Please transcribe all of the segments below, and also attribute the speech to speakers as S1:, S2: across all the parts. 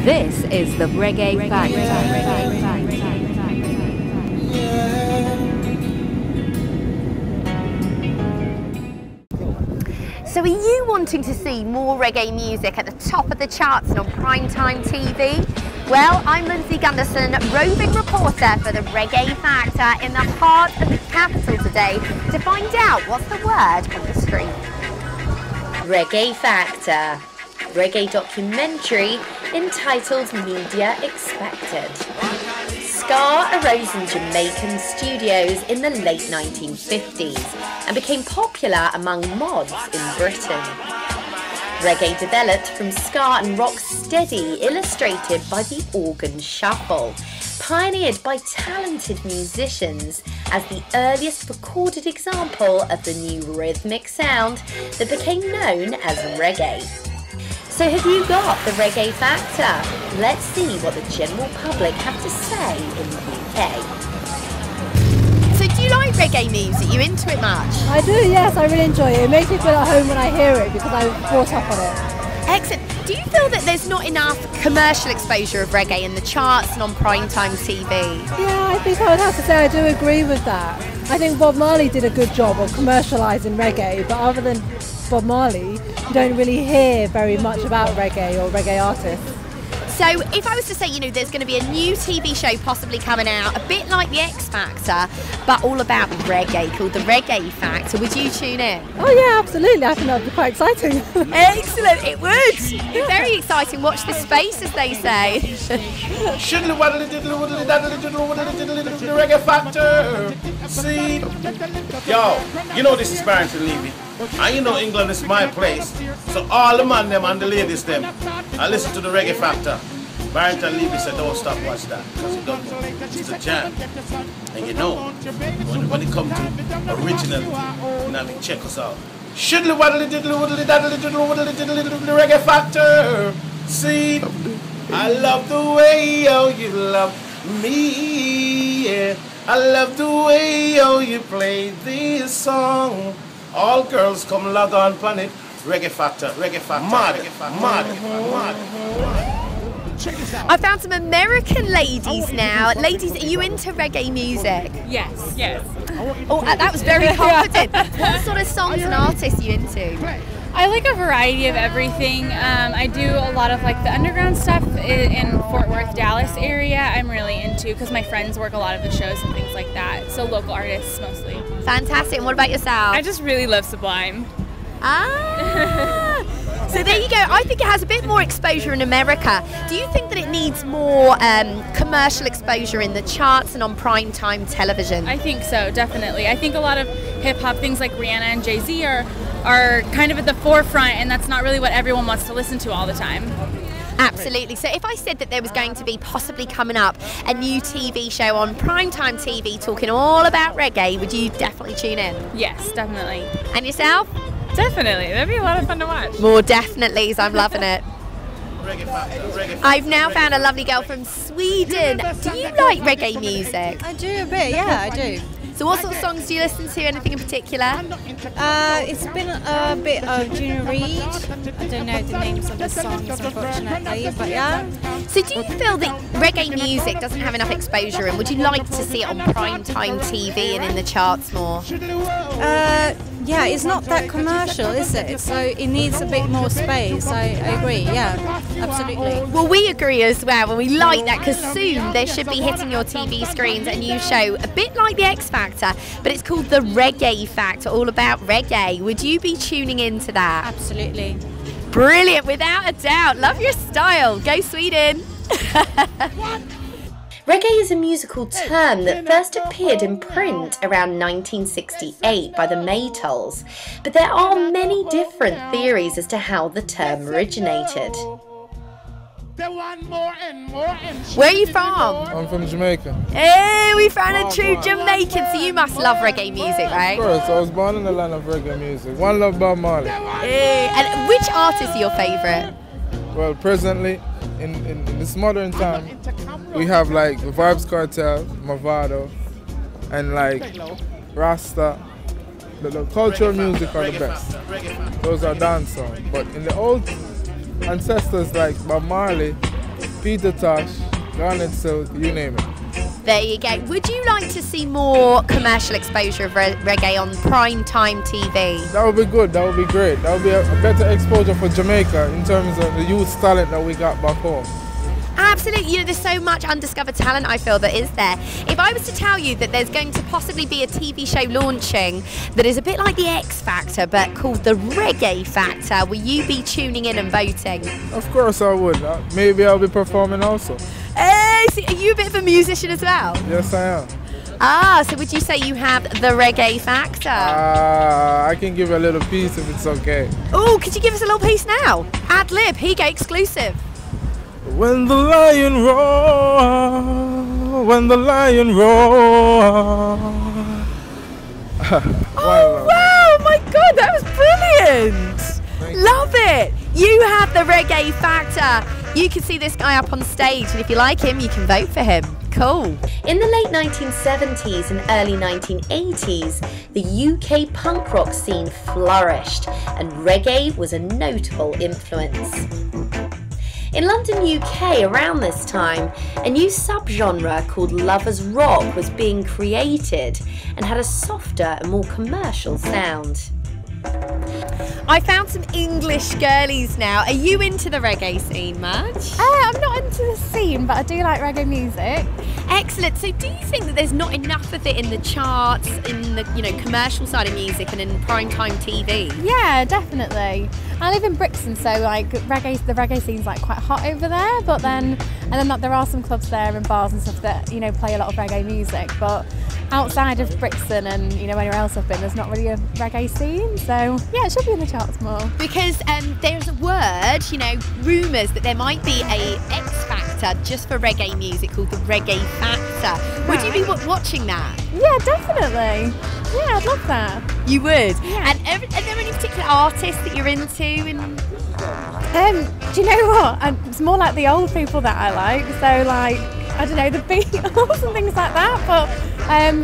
S1: This is the Reggae Factor.
S2: So are you wanting to see more reggae music at the top of the charts and on primetime TV? Well, I'm Lindsay Gunderson, roving reporter for the Reggae Factor in the heart of the capital today to find out what's the word on the street. Reggae Factor, reggae documentary entitled Media Expected. Ska arose in Jamaican studios in the late 1950s and became popular among mods in Britain. Reggae developed from ska and rock steady, illustrated by the organ shuffle, pioneered by talented musicians as the earliest recorded example of the new rhythmic sound that became known as reggae. So have you got the Reggae Factor? Let's see what the general public have to say in the UK. So do you like reggae music? Are you into it much?
S3: I do, yes, I really enjoy it. It makes me feel at home when I hear it because I was brought up on it.
S2: Excellent. Do you feel that there's not enough commercial exposure of reggae in the charts and on primetime TV?
S3: Yeah, I think I would have to say I do agree with that. I think Bob Marley did a good job of commercialising reggae, but other than Bob Marley, you don't really hear very much about reggae or reggae artists.
S2: So if I was to say, you know, there's going to be a new TV show possibly coming out, a bit like the X Factor, but all about reggae, called the Reggae Factor, would you tune in?
S3: Oh yeah, absolutely. I think that would be quite exciting.
S2: Excellent, it would. Very exciting. Watch the space, as they say.
S4: The Reggae Factor. See, yo, you know this is Barrington Levy, and you know England is my place. So all the man them and the ladies them, I listen to the Reggae Factor. Barrington Levy said, don't stop watch that, because it don't know. It's a jam. And you know, when it comes to original, you know, check us out. Shiddly waddly diddly waddly daddly diddly waddly diddly the Reggae Factor. See, I love the way you love me, yeah. I love the way you play this song. All girls come log on pan it. Reggae Factor, Reggae Factor, mad.
S2: I found some American ladies now. Ladies, are you into reggae music?
S5: Yes. Yes.
S2: Oh, that was very confident. What sort of songs and artists are you into?
S5: I like a variety of everything. I do a lot of like the underground stuff in Fort Worth, Dallas area. I'm really into because my friends work a lot of the shows and things like that. So local artists mostly.
S2: Fantastic. And what about yourself?
S5: I just really love Sublime.
S2: Ah. So there you go. I think it has a bit more exposure in America. Do you think that it needs more commercial exposure in the charts and on primetime television?
S5: I think so, definitely. I think a lot of hip-hop things like Rihanna and Jay-Z are kind of at the forefront, and that's not really what everyone wants to listen to all the time.
S2: Absolutely. So if I said that there was going to be possibly coming up a new TV show on primetime TV talking all about reggae, would you definitely tune in?
S5: Yes, definitely.
S2: And yourself?
S5: Definitely. That'd be a lot of fun to watch.
S2: More definitelys. I'm loving it. I've now found a lovely girl from Sweden. Do you like reggae music?
S6: I do a bit, yeah, I do.
S2: So what sort of songs do you listen to? Anything in particular?
S6: It's been a bit of Junior Reid. I don't know the names of the songs, unfortunately, but yeah.
S2: So do you feel that reggae music doesn't have enough exposure, and would you like to see it on primetime TV and in the charts more?
S6: Yeah, it's not that commercial, is it? So it needs a bit more space. I agree, yeah, absolutely.
S2: Well, we agree as well, and we like that because soon there should be hitting your TV screens a new show, a bit like the X Factor, but it's called the Reggae Factor, all about reggae. Would you be tuning into that?
S6: Absolutely.
S2: Brilliant, without a doubt. Love your style. Go Sweden. Reggae is a musical term that first appeared in print around 1968 by the Maytals, but there are many different theories as to how the term originated. Where are you from?
S7: I'm from Jamaica.
S2: Hey, we found a true Jamaican, so you must love reggae music, right?
S7: Of course, I was born in the land of reggae music. One love Bob Marley.
S2: Hey, and which artist are your favourite?
S7: Well, presently, in this modern time, we have like the Vibes Cartel, Mavado, and like Rasta. The cultural music are the best. Those are dance songs. But in the old ancestors like Bob Marley, Peter Tosh, Garnet Silk, you name it.
S2: There you go. Would you like to see more commercial exposure of reggae on primetime TV?
S7: That would be good, that would be great. That would be a better exposure for Jamaica in terms of the youth talent that we got back home.
S2: Absolutely. You know, there's so much undiscovered talent, I feel, that is there. If I was to tell you that there's going to possibly be a TV show launching that is a bit like the X Factor but called the Reggae Factor, will you be tuning in and voting?
S7: Of course I would. Maybe I'll be performing also.
S2: So are you a bit of a musician as well?
S7: Yes, I am.
S2: Ah, so would you say you have the Reggae Factor?
S7: I can give a little piece if it's okay.
S2: Oh, could you give us a little piece now? Ad lib, here you go, exclusive.
S7: When the lion roars, when the lion roars.
S2: Oh wow, my God, that was brilliant. Love it. You have the Reggae Factor. You can see this guy up on stage, and if you like him, you can vote for him. Cool. In the late 1970s and early 1980s, the UK punk rock scene flourished, and reggae was a notable influence. In London, UK, around this time, a new subgenre called lovers rock was being created and had a softer and more commercial sound. I found some English girlies now. Are you into the reggae scene much?
S5: I'm not into the scene, but I do like reggae music.
S2: Excellent. So do you think that there's not enough of it in the charts, in the commercial side of music and in primetime TV?
S5: Yeah, definitely. I live in Brixton, so like the reggae scene's like quite hot over there, but then there are some clubs there and bars and stuff that play a lot of reggae music, but outside of Brixton and anywhere else I've been, there's not really a reggae scene, so yeah, it should be in the charts more.
S2: Because there's a word, rumours that there might be a X Factor just for reggae music called the Reggae Factor. Would you be watching that?
S5: Yeah, definitely. Yeah, I'd love that.
S2: You would?
S5: Yeah.
S2: And are there any particular artists that you're into?
S5: Do you know what? It's more like the old people that I like, so like, I don't know, the Beatles and things like that, but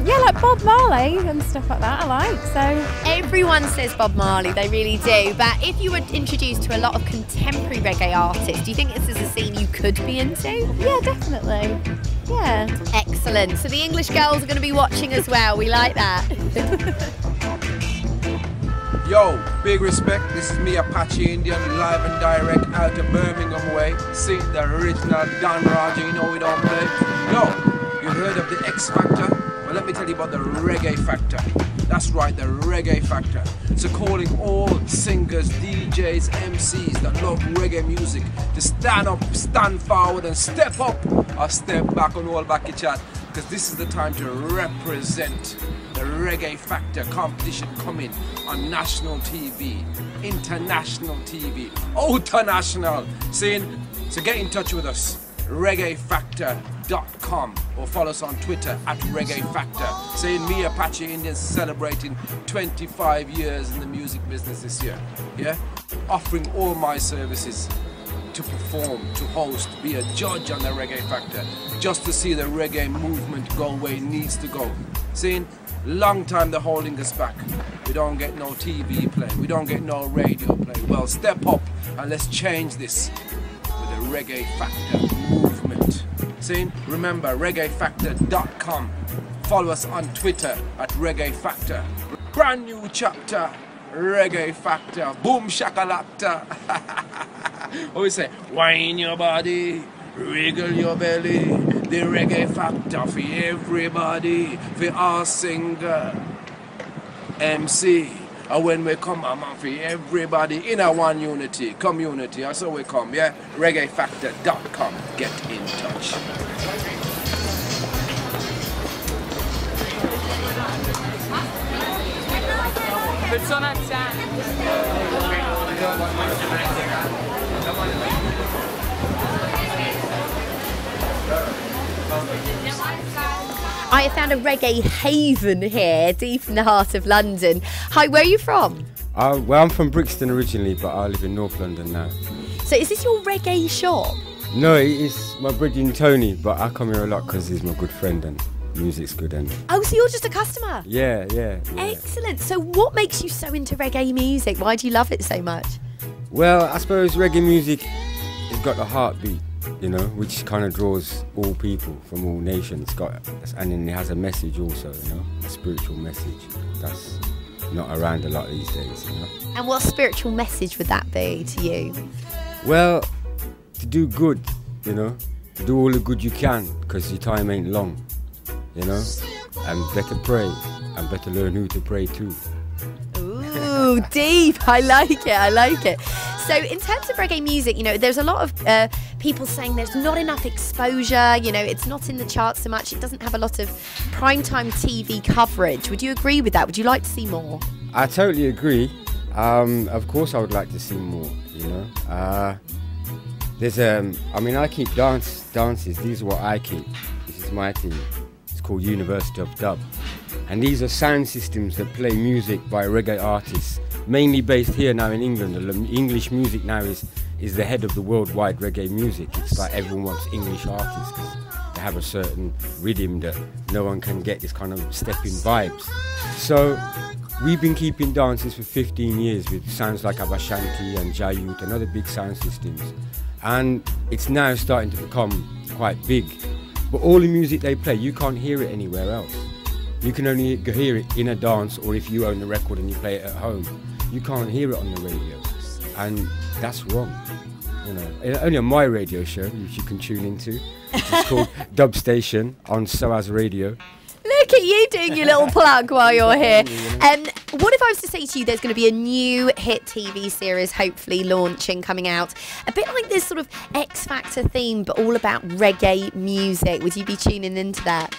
S5: yeah, like Bob Marley and stuff like that I like, so.
S2: Everyone says Bob Marley, they really do, but if you were introduced to a lot of contemporary reggae artists, do you think this is a scene you could be into?
S5: Yeah, definitely. Yeah.
S2: Excellent. So the English girls are going to be watching as well, we like that.
S8: Yo, big respect, this is me Apache Indian, live and direct out of Birmingham way. See the original Don Roger, we don't play. Yo, you heard of the X Factor? Well, let me tell you about the Reggae Factor. That's right, the Reggae Factor. So calling all singers, DJs, MCs that love reggae music to stand up, stand forward and step up or step back on all back chat, because this is the time to represent the Reggae Factor competition coming on national TV, international TV, international. So get in touch with us, reggaefactor.com, or follow us on Twitter at Reggae Factor. Me Apache Indians celebrating 25 years in the music business this year. Yeah, offering all my services to perform, to host, be a judge on the Reggae Factor, just to see the reggae movement go where it needs to go. Long time they're holding us back. We don't get no TV play, we don't get no radio play. Well, step up and let's change this with the Reggae Factor movement. Remember, reggaefactor.com. Follow us on Twitter at Reggae Factor. Brand new chapter, Reggae Factor. Boom shakalaka. What we say? Wine your body, wriggle your belly. The Reggae Factor for everybody, for our singer, MC. And when we come, for everybody in a one unity, community. That's how we come, yeah? reggaefactor.com. Get in touch.
S2: I have found a reggae haven here, deep in the heart of London. Hi, where are you from?
S9: Well, I'm from Brixton originally, but I live in North London now.
S2: So is this your reggae shop?
S9: No, it's my brother Tony, but I come here a lot because he's my good friend and music's good. And
S2: oh, so you're just a customer?
S9: Yeah.
S2: Excellent. So what makes you so into reggae music? Why do you love it so much?
S9: Well, I suppose reggae music has got a heartbeat. you know, which kind of draws all people from all nations. And then it has a message also, you know, a spiritual message that's not around a lot these days, you know.
S2: And what spiritual message would that be to you?
S9: Well, to do good, you know, to do all the good you can, because your time ain't long, you know, and better pray, and better learn who to pray to.
S2: Ooh, deep. I like it. I like it. So in terms of reggae music, you know, there's a lot of people saying there's not enough exposure, you know, it's not in the charts so much, it doesn't have a lot of primetime TV coverage. Would you agree with that? Would you like to see more?
S9: I totally agree. Of course I would like to see more, you know. There's I mean, I keep dances. These are what I keep. This is my team. It's called University of Dub. And these are sound systems that play music by reggae artists, mainly based here now in England. English music now is the head of the worldwide reggae music. It's like everyone wants English artists because they have a certain rhythm that no one can get, this kind of stepping vibes. So we've been keeping dances for 15 years with sounds like Abashanti and Jayut and other big sound systems. And it's now starting to become quite big. But all the music they play, you can't hear it anywhere else. You can only hear it in a dance, or if you own the record and you play it at home. You can't hear it on the radio, and that's wrong. You know, only on my radio show, which you can tune into, which is called Dub Station on SOAS Radio.
S2: Look at you doing your little plug while you're here. What if I was to say to you there's going to be a new hit TV series hopefully launching, coming out, a bit like this sort of X Factor theme, but all about reggae music? Would you be tuning into that?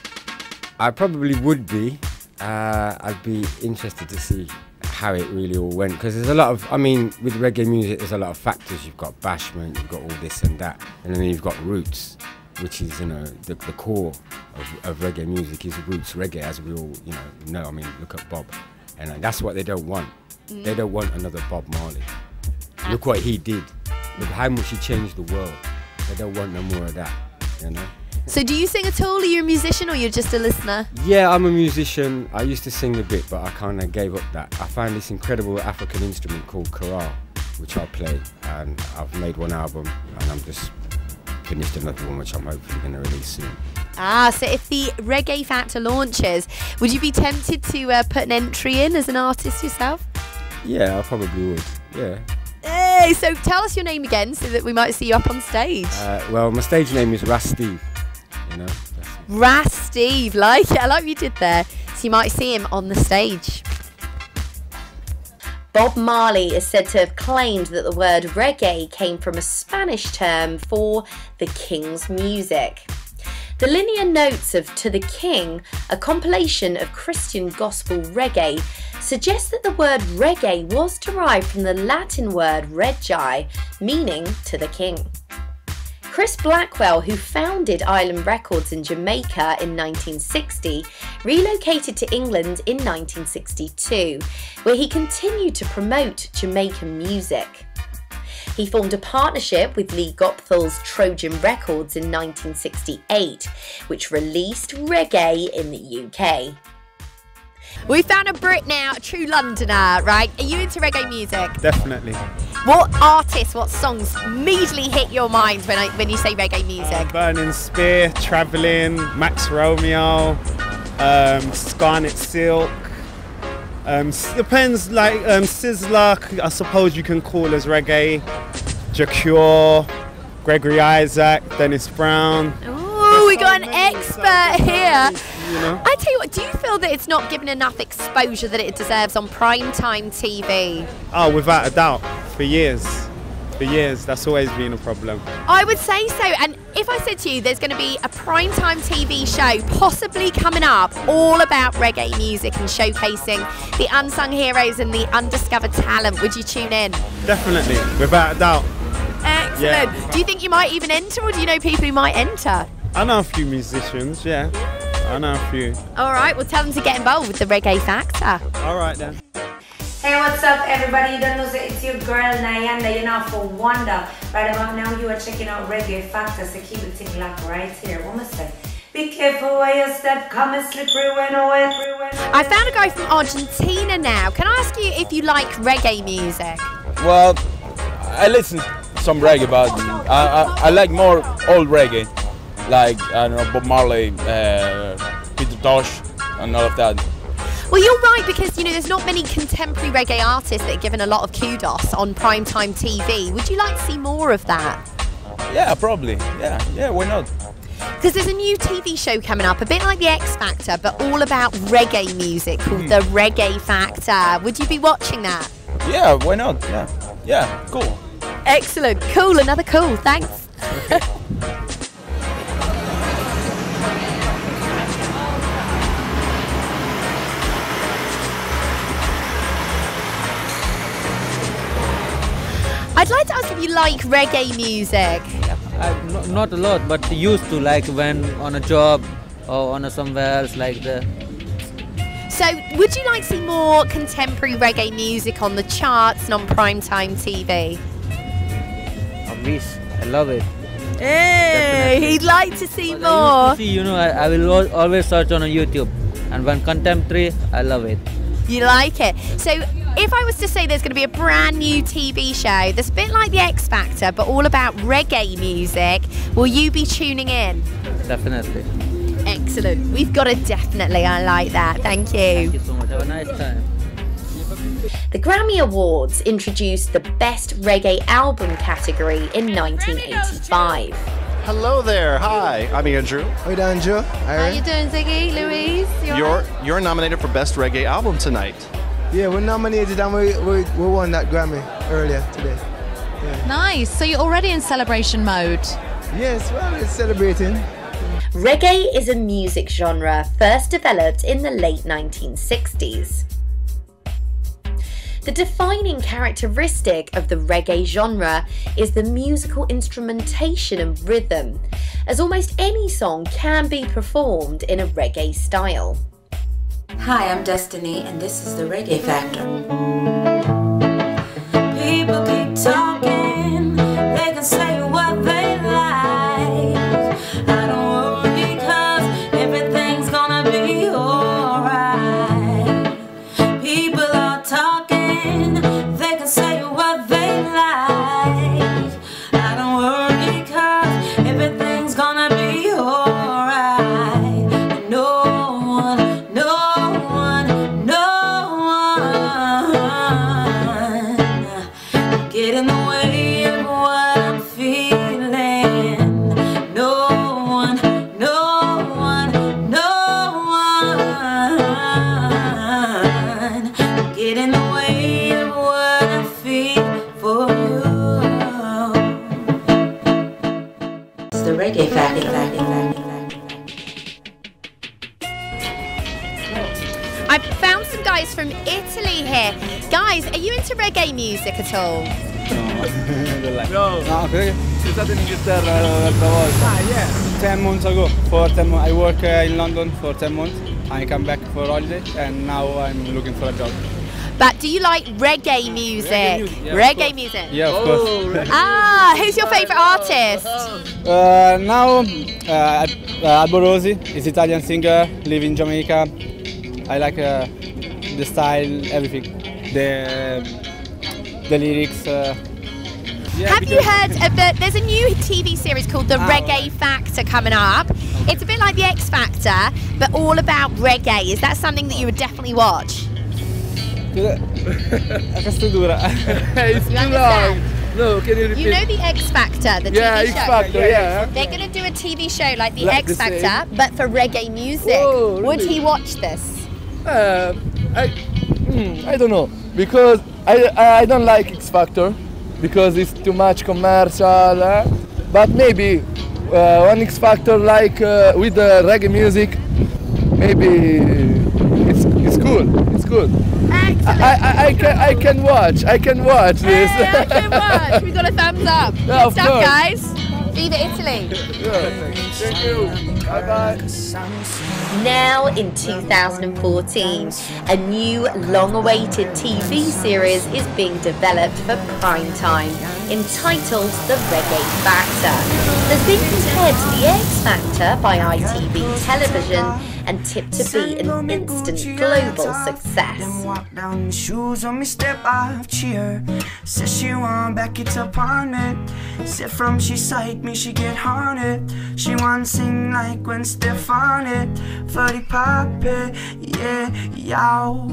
S9: I probably would be. I'd be interested to see how it really all went, because there's a lot of, I mean, with reggae music there's a lot of factors. You've got bashment, you've got all this and that, and then you've got roots, which is, you know, the core of reggae music is roots reggae, as we all, you know. I mean, look at Bob, and that's what they don't want. They don't want another Bob Marley. Look what he did. Look how much he changed the world. They don't want no more of that, you know.
S2: So do you sing at all? Are you a musician or you're just a listener?
S9: Yeah, I'm a musician. I used to sing a bit, but I kind of gave up that. I found this incredible African instrument called chorale, which I play, and I've made one album, and I'm just finished another one, which I'm hopefully going to release soon.
S2: Ah, so if the Reggae Factor launches, would you be tempted to put an entry in as an artist yourself?
S9: Yeah, I probably would, yeah.
S2: Hey, so tell us your name again so that we might see you up on stage.
S9: Well, my stage name is Ras Steve. You know,
S2: Ras Steve, like it. I like what you did there. So you might see him on the stage. Bob Marley is said to have claimed that the word reggae came from a Spanish term for the King's music. The linear notes of To the King, a compilation of Christian gospel reggae, suggests that the word reggae was derived from the Latin word regi, meaning to the king. Chris Blackwell, who founded Island Records in Jamaica in 1960, relocated to England in 1962, where he continued to promote Jamaican music. He formed a partnership with Lee Gopthall's Trojan Records in 1968, which released reggae in the UK. We found a Brit now, a true Londoner, right? Are you into reggae music?
S10: Definitely.
S2: What artists, what songs immediately hit your mind when you say reggae music?
S10: Burning Spear, Travelling, Max Romeo, Scarlet Silk. Depends, like Sizzler, I suppose you can call as reggae. Jacure, Gregory Isaac, Dennis Brown.
S2: Ooh, we got an expert here.
S10: You know?
S2: I tell you what, do you feel that it's not given enough exposure that it deserves on primetime TV?
S10: Oh, without a doubt, for years. For years, that's always been a problem.
S2: I would say so, and if I said to you there's going to be a primetime TV show possibly coming up all about reggae music and showcasing the unsung heroes and the undiscovered talent, would you tune in?
S10: Definitely, without a doubt.
S2: Excellent.
S10: Yeah.
S2: Do you think you might even enter, or do you know people who might enter?
S10: I know a few musicians, yeah. I know a few.
S2: All right, well tell them to get involved with the Reggae Factor.
S10: All right then.
S11: Hey, what's up everybody? You don't know that it's your girl Nyanda, you're not for wonder. Right about now you are checking out Reggae Factor, so keep it thing locked right here. What must I say? Be careful where you step, come and slippery when
S2: I found a guy from Argentina now. Can I ask you if you like reggae music?
S12: Well, I listen some reggae, but I like more old reggae, like I don't know, Bob Marley, Peter Tosh, and all of that.
S2: Well, you're right, because you know there's not many contemporary reggae artists that are given a lot of kudos on primetime TV. Would you like to see more of that?
S12: Yeah, probably. Yeah, why not?
S2: Because there's a new TV show coming up, a bit like the X Factor, but all about reggae music, called the Reggae Factor. Would you be watching that?
S12: Yeah, why not? Yeah, cool.
S2: Excellent, cool, another cool, thanks. I'd like to ask if you like reggae music.
S13: Not a lot, but used to, like when on a job or on somewhere else like that.
S2: So, would you like to see more contemporary reggae music on the charts and on primetime TV?
S13: Obvious, I love it.
S2: Hey, he'd like to see more.
S13: I used to see, you know, I will always search on YouTube, and when contemporary, I love it.
S2: You like it. So, if I was to say there's going to be a brand new TV show that's a bit like the X Factor, but all about reggae music, will you be tuning in?
S13: Definitely.
S2: Excellent. We've got a definitely. I like that. Thank you.
S13: Thank you so much. Have a nice time.
S2: The Grammy Awards introduced the Best Reggae Album category in 1985.
S14: Hello there. Hi, I'm Andrew.
S15: How you doing, Andrew?
S2: How you doing, Ziggy? Louise?
S14: You're nominated for Best Reggae Album tonight.
S15: Yeah, we're nominated and we won that Grammy earlier today. Yeah.
S16: Nice. So you're already in celebration mode?
S15: Yes, well, it's celebrating.
S2: Reggae is a music genre first developed in the late 1960s. The defining characteristic of the reggae genre is the musical instrumentation and rhythm, as almost any song can be performed in a reggae style.
S11: Hi, I'm Destiny, and this is the Reggae Factor. People keep talking, they can say what they like. I don't worry, 'cause everything's gonna be alright. People are talking, they can say what they like. I don't worry, 'cause everything's gonna be alright. No one get in the way of what I'm feeling. No one get in the way of what I feel for you. It's the Reggae Factor.
S2: I've found some guys from Italy here. Guys, are you into reggae music at all?
S17: No, perché sei stato in Inghilterra l'altra volta? Yeah. 10 months ago. For 10 months. I work in London for 10 months. I come back for holiday and now I'm looking for a job.
S2: But do you like reggae music? Reggae music?
S17: Yeah, of course.
S2: Who's your favourite artist?
S17: Now, Alborosi is Italian singer, live in Jamaica. I like the style, everything, the lyrics.
S2: Have you heard of there's a new TV series called the Reggae Factor coming up. It's a bit like the X Factor, but all about reggae. Is that something that you would definitely watch?
S17: It's too long. No, can you repeat?
S2: You know the X Factor, the TV show?
S17: X Factor, yeah.
S2: They're going to do a TV show like the X Factor, but for reggae music.
S18: Whoa, really?
S2: Would he watch this?
S18: I don't know, because I don't like X Factor because it's too much commercial. But maybe one X Factor like with reggae music, maybe it's cool. It's good.
S2: Excellent.
S18: I can watch. I can watch this.
S2: Hey, I can watch. We got a thumbs up.
S18: Yeah,
S2: Good stuff,
S18: course.
S2: guys. Viva Italy.
S18: Thank you. Bye bye.
S2: Now in 2014, a new long-awaited TV series is being developed for prime time, entitled The Reggae Factor. There's been compared to the X Factor by ITV Television and tipped to be an instant global success.
S19: Walk down the shoes on me, step off cheer. Says she want back it up on it. Said from she sight me, she get haunted. She want sing like when Steph on it. For the poppy, yeah, yow.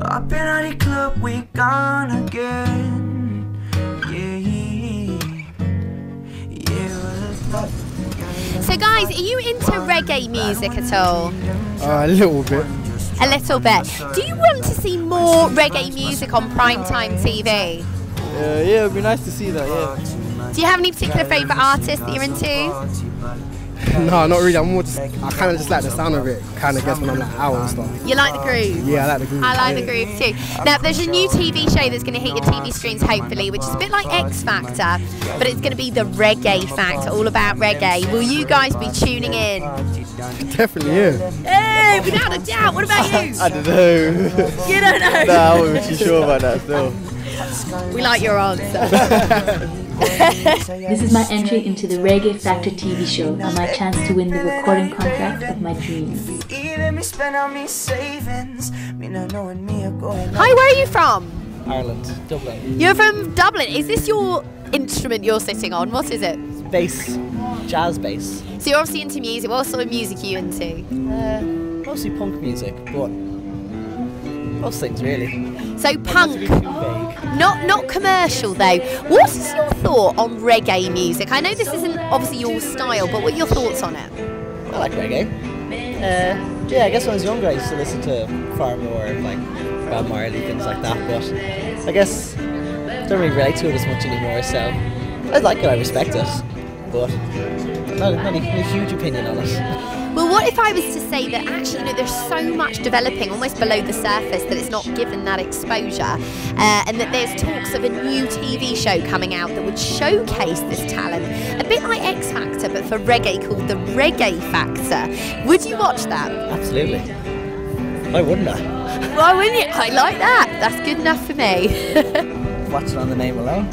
S19: Up in the club, we gone again.
S2: So guys, are you into reggae music at all?
S15: A little bit.
S2: A little bit. Do you want to see more reggae music on primetime TV?
S15: Yeah, it'd be nice to see that, yeah.
S2: Do you have any particular favourite artists that you're into?
S15: No, not really. I'm more just, I kind of just like the sound of it, kind of guess when I'm like out and stuff.
S2: You like the groove?
S15: Yeah, I like the groove.
S2: I like the groove too. Now, there's a new TV show that's going to hit your TV screens, hopefully, which is a bit like X Factor, but it's going to be the Reggae Factor, all about reggae. Will you guys be tuning in?
S15: Definitely, yeah.
S2: Hey, without a doubt. What about you?
S15: I don't know.
S2: You don't know?
S15: No, I wasn't too sure about that still.
S2: We like your answer.
S20: This is my entry into the Reggae Factor TV show and my chance to win the recording contract of my dreams.
S2: Hi, where are you from?
S21: Ireland, Dublin.
S2: You're from Dublin. Is this your instrument you're sitting on? What is it?
S21: Bass, jazz bass.
S2: So you're obviously into music. What sort of music are you into?
S21: Mostly punk music, but most things really.
S2: So punk, not commercial though. What is your thought on reggae music? I know this isn't obviously your style, but what are your thoughts on it?
S21: I like reggae. Yeah, I guess when I was younger I used to listen to far more like Bob Marley, things like that, but I guess I don't really relate to it as much anymore, so I like it, I respect it, but not a huge opinion on it.
S2: Well, what if I was to say that actually, you know, there's so much developing almost below the surface that it's not given that exposure, and that there's talks of a new TV show coming out that would showcase this talent, a bit like X Factor, but for reggae, called the Reggae Factor. Would you watch that?
S21: Absolutely. Why wouldn't I?
S2: Why wouldn't you? I like that. That's good enough for me.
S21: Watch it on the name alone.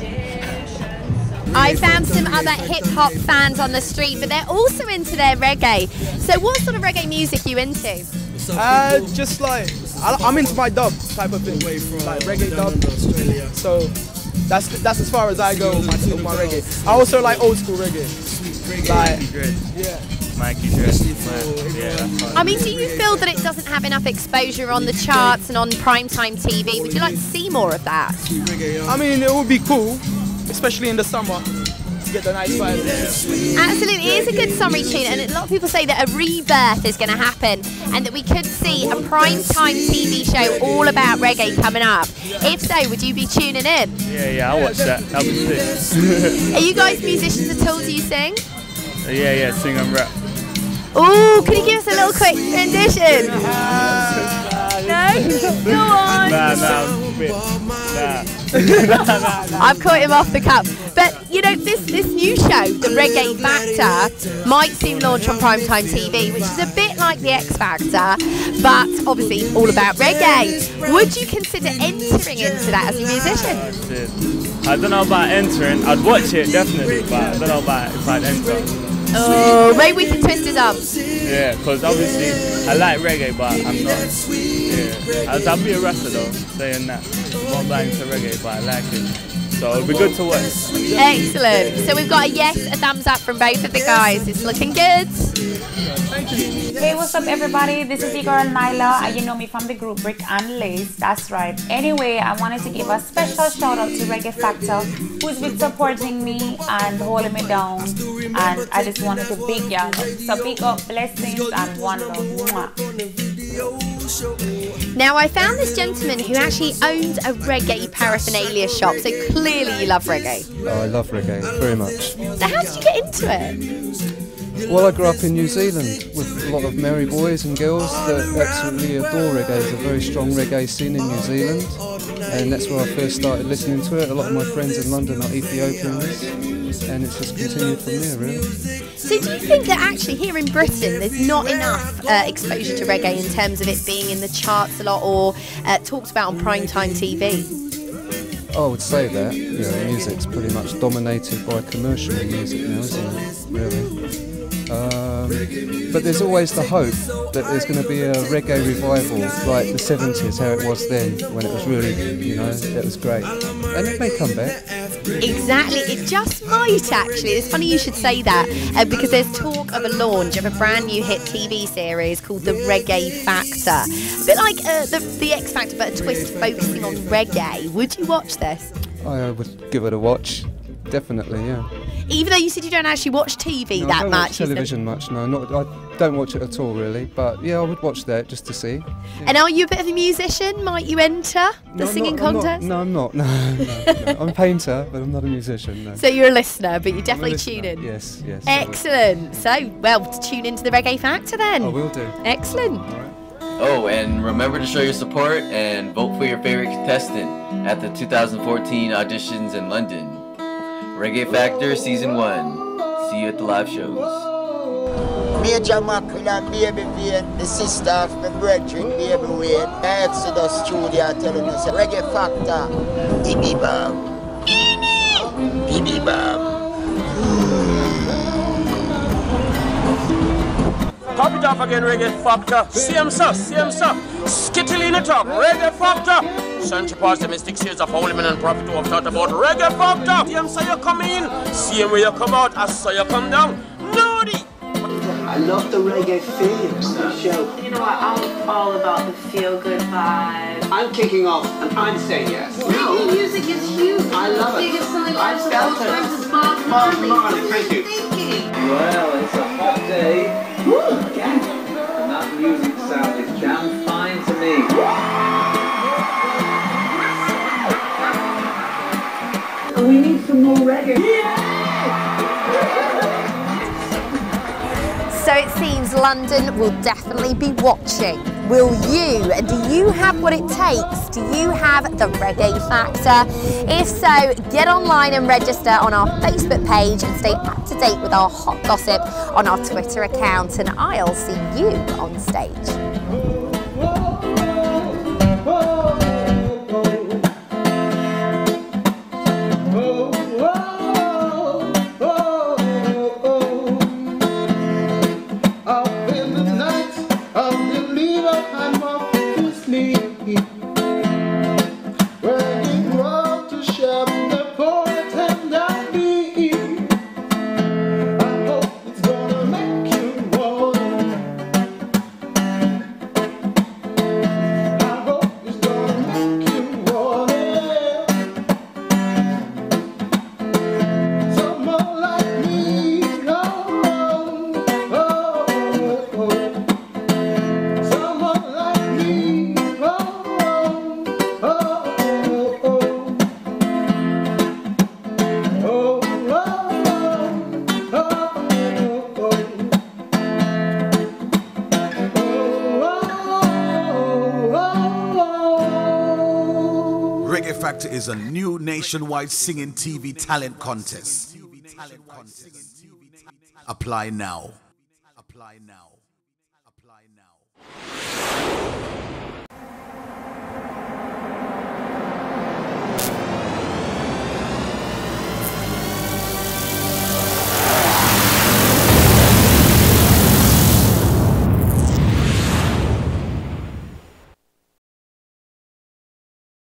S2: I found some other hip-hop fans on the street, but they're also into their reggae. So what sort of reggae music are you into?
S15: Just like, I'm into my dub type of thing, like reggae dub. So that's as far as I go with my reggae. I also like old school reggae. Like, yeah.
S22: Mikey Dread. Yeah.
S2: I mean, do you feel that it doesn't have enough exposure on the charts and on primetime TV? Would you like to see more of that?
S15: I mean, it would be cool, especially in the summer, to get the nice vibe.
S2: Absolutely, it is a good summery tune, and a lot of people say that a rebirth is going to happen and that we could see a primetime TV show all about reggae coming up. If so, would you be tuning in?
S22: Yeah, I'll watch that. That'll be sick.
S2: Are you guys musicians at all? Do you sing?
S22: Yeah, sing and rap.
S2: Ooh, can you give us a little quick rendition? No? Go on.
S22: Nah.
S2: I've caught him off the cuff. But, you know, this new show, the Reggae Factor, might soon launch on primetime TV, which is a bit like the X Factor, but obviously all about reggae. Would you consider entering into that as a musician?
S22: I don't know about entering. I'd watch it, definitely, but I don't know about if I'd enter.
S2: Oh, maybe we can twist his arm.
S22: Yeah, because obviously I like reggae, but I'm not. Yeah, I'll be a rapper though, saying that. I'm not that into reggae, but I like it. So it'll be good to watch.
S2: Excellent. So we've got a yes, a thumbs up from both of the guys. It's looking good.
S23: Hey, what's up everybody? This is your girl Nyla, and you know me from the group Brick and Lace. That's right. Anyway, I wanted to give a special shout out to Reggae Factor, who's been supporting me and holding me down, and I just wanted to big y'all up. So big up, blessings and one love.
S2: Now, I found this gentleman who actually owns a reggae paraphernalia shop, so clearly you love reggae.
S24: Oh, I love reggae, very much.
S2: So how did you get into it?
S24: Well, I grew up in New Zealand with a lot of merry boys and girls that absolutely adore reggae. There's a very strong reggae scene in New Zealand, and that's where I first started listening to it. A lot of my friends in London are Ethiopians, and it's just continued from there, really.
S2: So do you think that actually here in Britain there's not enough exposure to reggae in terms of it being in the charts a lot or talked about on primetime TV?
S24: I would say that. You know, music's pretty much dominated by commercial music now, isn't it? Really. But there's always the hope that there's going to be a reggae revival like the 70s, how it was then, when it was really, you know, it was great. And it may come back.
S2: Exactly, it just might actually. It's funny you should say that because there's talk of a launch of a brand new hit TV series called The Reggae Factor. A bit like the X Factor, but a twist focusing on reggae. Would you watch this?
S24: I would give it a watch, definitely, yeah.
S2: Even though you said you don't actually watch TV
S24: No,
S2: that
S24: I don't
S2: much.
S24: watch television much, no. I don't watch it at all, really. But yeah, I would watch that just to see. Yeah.
S2: And are you a bit of a musician? Might you enter the singing contest?
S24: I'm not. No. I'm a painter, but I'm not a musician, no.
S2: So you're a listener, but you definitely tune in?
S24: Yes.
S2: Excellent. So, well, tune into the Reggae Factor then.
S24: I will do.
S2: Excellent.
S1: Oh, and remember to show your support and vote for your favorite contestant at the 2014 auditions in London. Reggae Factor Season 1. See you at the live shows.
S3: Major Macklin and Baby Vane, the sister of my brethren, Baby Wayne. Exodus Studio telling us Reggae Factor. Bibby Bam. Bibby Bam.
S4: Pop it up again, Reggae Factor. Same sir. Skittle in the top, Reggae Factor. Central Past the Mystic Series of Holy Men and Prophet who have thought about Reggae Factor. Same so you come in, same way you come out, as so you come down. Naughty!
S6: I love the reggae themes, the show.
S25: You know what, I'm all about the feel-good vibe.
S6: I'm kicking off and I'm saying yes.
S25: Reggae music is huge.
S6: I love it. I felt it. Bob Marley, thank you.
S26: Well, it's a hot day. And that music sounded damn fine to me.
S25: We need some more reggae.
S2: So it seems London will definitely be watching. Will you? Do you have what it takes? Do you have the Reggae Factor? If so, get online and register on our Facebook page and stay up to date with our hot gossip on our Twitter account, and I'll see you on stage.
S27: Is a new nationwide singing TV talent contest. Apply now.